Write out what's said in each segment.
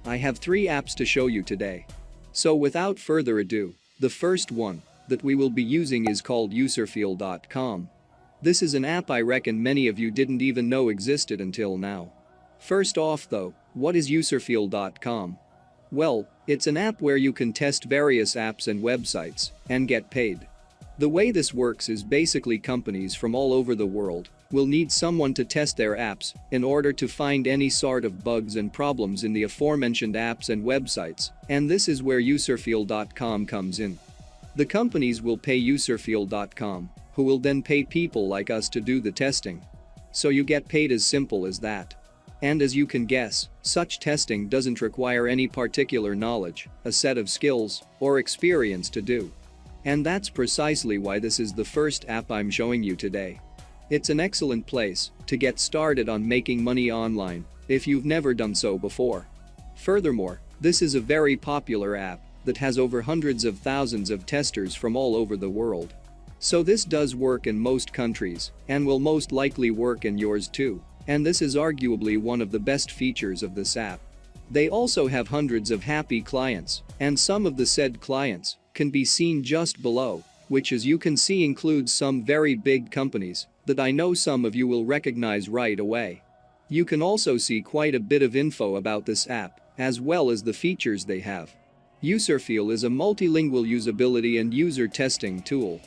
I have 3 apps to show you today. So without further ado, the first one that we will be using is called userfeel.com. This is an app I reckon many of you didn't even know existed until now. First off though, what is userfeel.com? Well, it's an app where you can test various apps and websites and get paid. The way this works is basically companies from all over the world will need someone to test their apps in order to find any sort of bugs and problems in the aforementioned apps and websites, and this is where userfeel.com comes in. The companies will pay userfeel.com, who will then pay people like us to do the testing. So you get paid as simple as that. And as you can guess, such testing doesn't require any particular knowledge, a set of skills, or experience to do. And that's precisely why this is the first app I'm showing you today. It's an excellent place to get started on making money online if you've never done so before. Furthermore, this is a very popular app that has over hundreds of thousands of testers from all over the world. So this does work in most countries and will most likely work in yours too. And this is arguably one of the best features of this app. They also have hundreds of happy clients, and some of the said clients can be seen just below, which as you can see includes some very big companies that I know some of you will recognize right away. You can also see quite a bit of info about this app, as well as the features they have. Userfeel is a multilingual usability and user testing tool.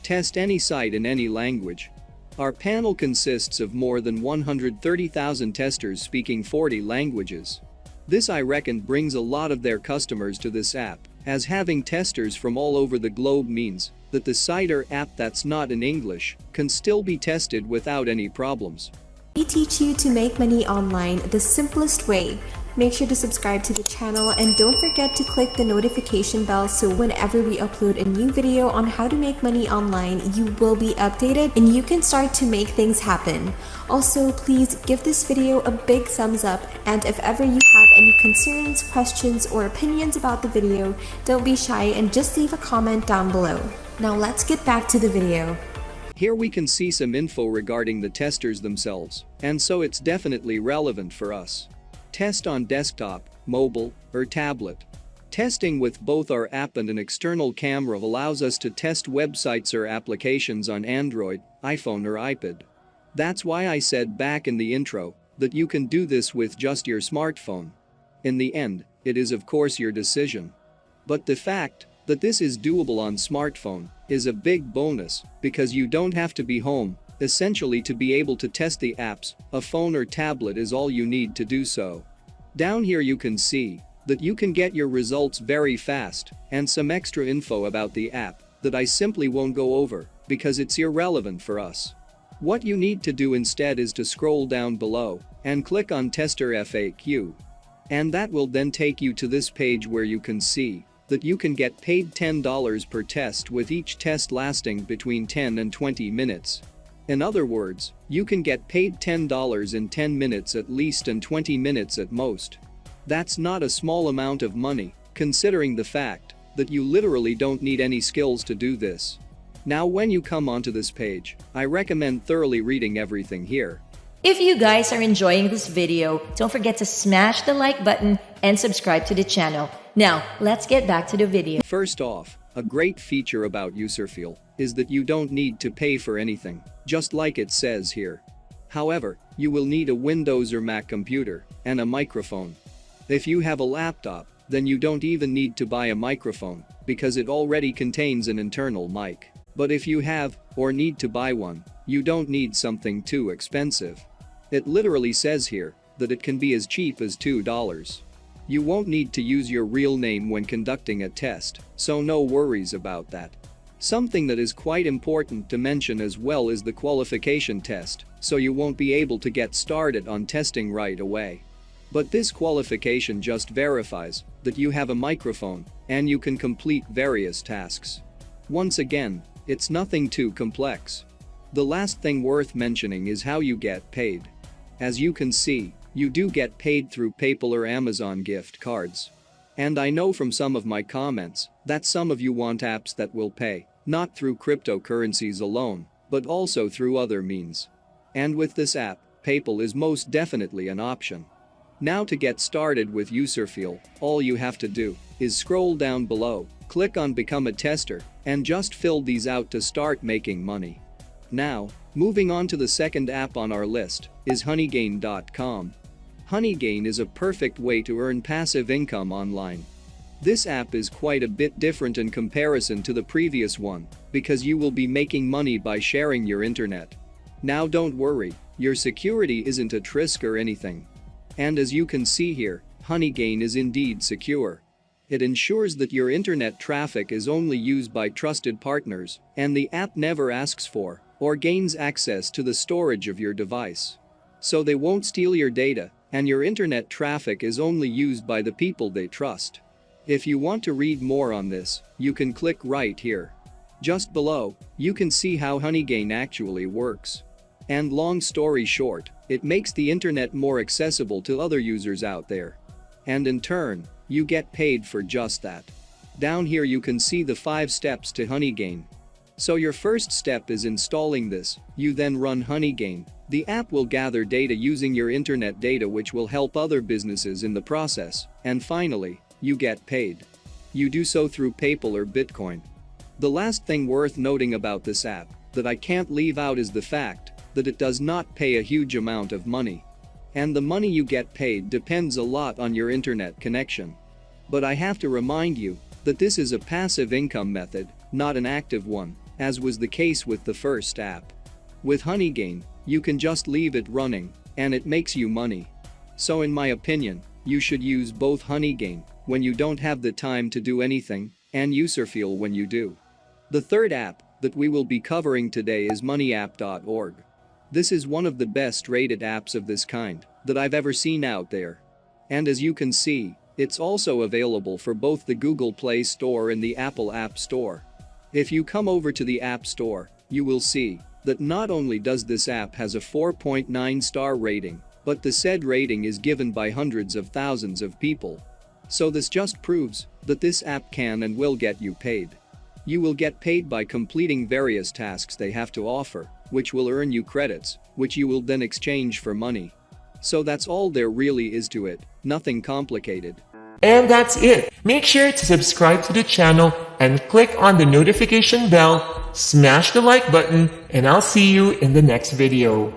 Test any site in any language. Our panel consists of more than 130,000 testers speaking 40 languages. This I reckon brings a lot of their customers to this app, as having testers from all over the globe means that the site or app that's not in English can still be tested without any problems. We teach you to make money online the simplest way. Make sure to subscribe to the channel and don't forget to click the notification bell so whenever we upload a new video on how to make money online, you will be updated and you can start to make things happen. Also, please give this video a big thumbs up, and if ever you have any concerns, questions, or opinions about the video, don't be shy and just leave a comment down below. Now let's get back to the video. Here we can see some info regarding the testers themselves, and so it's definitely relevant for us. Test on desktop, mobile, or tablet. Testing with both our app and an external camera allows us to test websites or applications on Android, iPhone or iPad. That's why I said back in the intro that you can do this with just your smartphone. In the end, it is of course your decision. But the fact that this is doable on smartphone is a big bonus because you don't have to be home. Essentially, to be able to test the apps, a phone or tablet is all you need to do so. Down here you can see that you can get your results very fast and some extra info about the app that I simply won't go over because it's irrelevant for us. What you need to do instead is to scroll down below and click on Tester FAQ. And that will then take you to this page where you can see that you can get paid $10 per test, with each test lasting between 10 and 20 minutes. In other words, you can get paid $10 in 10 minutes at least and 20 minutes at most. That's not a small amount of money, considering the fact that you literally don't need any skills to do this. Now when you come onto this page, I recommend thoroughly reading everything here. If you guys are enjoying this video, don't forget to smash the like button and subscribe to the channel. Now, let's get back to the video. First off, a great feature about Userfeel is that you don't need to pay for anything, just like it says here. However, you will need a Windows or Mac computer and a microphone. If you have a laptop, then you don't even need to buy a microphone because it already contains an internal mic. But if you have or need to buy one, you don't need something too expensive. It literally says here that it can be as cheap as $2. You won't need to use your real name when conducting a test, so no worries about that. Something that is quite important to mention as well is the qualification test, so you won't be able to get started on testing right away. But this qualification just verifies that you have a microphone and you can complete various tasks. Once again, it's nothing too complex. The last thing worth mentioning is how you get paid. As you can see, you do get paid through PayPal or Amazon gift cards. And I know from some of my comments that some of you want apps that will pay, not through cryptocurrencies alone, but also through other means. And with this app, PayPal is most definitely an option. Now to get started with Userfeel, all you have to do is scroll down below, click on Become a Tester, and just fill these out to start making money. Now, moving on to the second app on our list is honeygain.com. Honeygain is a perfect way to earn passive income online. This app is quite a bit different in comparison to the previous one because you will be making money by sharing your internet. Now don't worry, your security isn't at risk or anything. And as you can see here, Honeygain is indeed secure. It ensures that your internet traffic is only used by trusted partners, and the app never asks for or gains access to the storage of your device. So they won't steal your data, and your internet traffic is only used by the people they trust. If you want to read more on this, you can click right here. Just below, you can see how Honeygain actually works. And long story short, it makes the internet more accessible to other users out there. And in turn, you get paid for just that. Down here you can see the 5 steps to Honeygain. So your first step is installing this, you then run Honeygain. The app will gather data using your internet data which will help other businesses in the process, and finally, you get paid. You do so through PayPal or Bitcoin. The last thing worth noting about this app that I can't leave out is the fact that it does not pay a huge amount of money. And the money you get paid depends a lot on your internet connection. But I have to remind you that this is a passive income method, not an active one, as was the case with the first app. With Honeygain, you can just leave it running, and it makes you money. So in my opinion, you should use both Honeygain when you don't have the time to do anything, and Userfeel when you do. The third app that we will be covering today is moneyapp.org. This is one of the best rated apps of this kind that I've ever seen out there. And as you can see, it's also available for both the Google Play Store and the Apple App Store. If you come over to the App Store, you will see that not only does this app has a 4.9 star rating, but the said rating is given by hundreds of thousands of people. So this just proves that this app can and will get you paid. You will get paid by completing various tasks they have to offer, which will earn you credits, which you will then exchange for money. So that's all there really is to it, nothing complicated. And that's it. Make sure to subscribe to the channel and click on the notification bell, smash the like button, and I'll see you in the next video.